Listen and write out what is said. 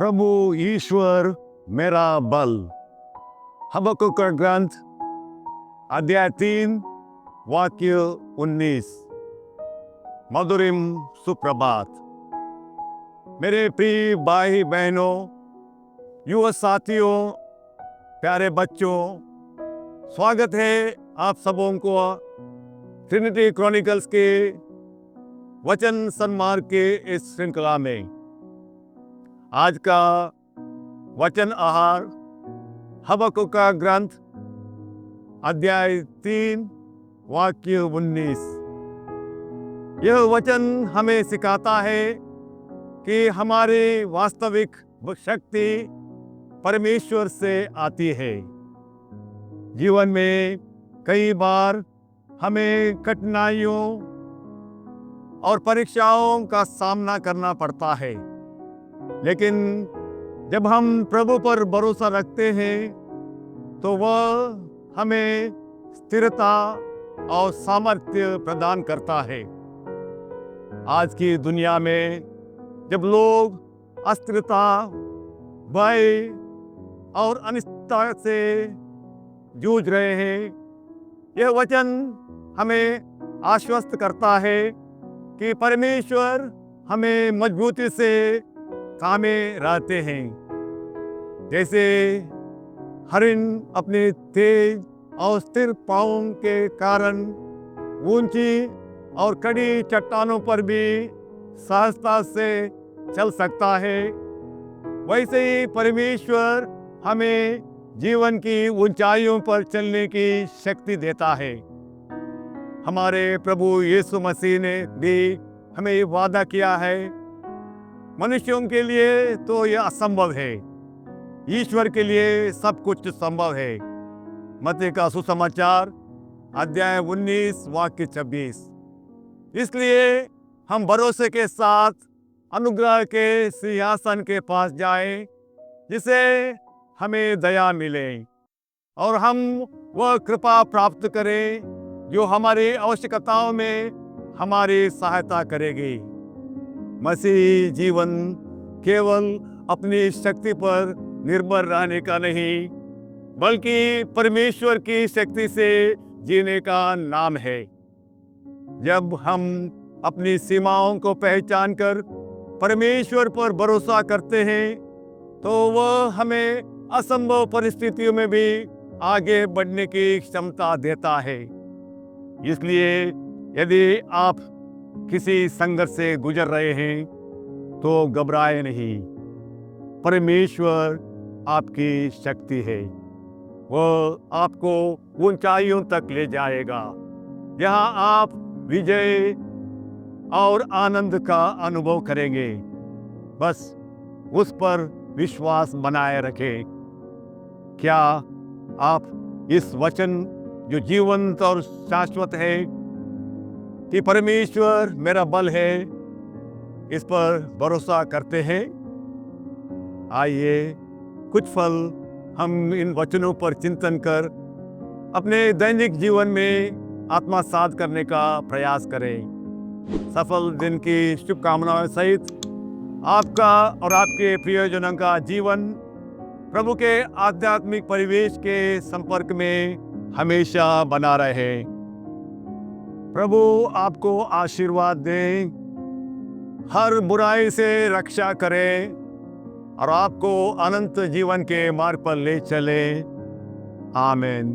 प्रभु ईश्वर मेरा बल। हबक्कुक का ग्रंथ अध्याय 3 वाक्य 19। मधुरिम सुप्रभात। मेरे प्रिय भाई बहनों, युवा साथियों, प्यारे बच्चों, स्वागत है आप सबों को ट्रिनिटी क्रॉनिकल्स के वचन सन्मार्ग के इस श्रृंखला में। आज का वचन आहार हबक्कुक का ग्रंथ अध्याय 3 वाक्य 19। यह वचन हमें सिखाता है कि हमारी वास्तविक शक्ति परमेश्वर से आती है। जीवन में कई बार हमें कठिनाइयों और परीक्षाओं का सामना करना पड़ता है, लेकिन जब हम प्रभु पर भरोसा रखते हैं तो वह हमें स्थिरता और सामर्थ्य प्रदान करता है। आज की दुनिया में जब लोग अस्थिरता, भय और अनिश्चितता से जूझ रहे हैं, यह वचन हमें आश्वस्त करता है कि परमेश्वर हमें मजबूती से थामे रहते हैं। जैसे हरिण अपने तेज और स्थिर पाँव के कारण ऊंची और कड़ी चट्टानों पर भी सहजता से चल सकता है, वैसे ही परमेश्वर हमें जीवन की ऊंचाइयों पर चलने की शक्ति देता है। हमारे प्रभु यीशु मसीह ने भी हमें ये वादा किया है। मनुष्यों के लिए तो यह असंभव है, ईश्वर के लिए सब कुछ संभव है। मत्ती का सुसमाचार अध्याय 19 वाक्य 26। इसलिए हम भरोसे के साथ अनुग्रह के सिंहासन के पास जाएं, जिसे हमें दया मिले और हम वह कृपा प्राप्त करें जो हमारी आवश्यकताओं में हमारी सहायता करेगी। मसीही जीवन केवल अपनी शक्ति पर निर्भर रहने का नहीं, बल्कि परमेश्वर की शक्ति से जीने का नाम है। जब हम अपनी सीमाओं को पहचानकर परमेश्वर पर भरोसा करते हैं तो वह हमें असंभव परिस्थितियों में भी आगे बढ़ने की क्षमता देता है। इसलिए यदि आप किसी संघर्ष से गुजर रहे हैं तो घबराए नहीं। परमेश्वर आपकी शक्ति है, वह आपको ऊंचाइयों तक ले जाएगा, जहां आप विजय और आनंद का अनुभव करेंगे। बस उस पर विश्वास बनाए रखें। क्या आप इस वचन जो जीवंत और शाश्वत है कि परमेश्वर मेरा बल है, इस पर भरोसा करते हैं? आइए कुछ पल हम इन वचनों पर चिंतन कर अपने दैनिक जीवन में आत्मसात करने का प्रयास करें। सफल दिन की शुभकामनाओं सहित आपका और आपके प्रियजनों का जीवन प्रभु के आध्यात्मिक परिवेश के संपर्क में हमेशा बना रहे। प्रभु आपको आशीर्वाद दें, हर बुराई से रक्षा करें और आपको अनंत जीवन के मार्ग पर ले चले। आमीन।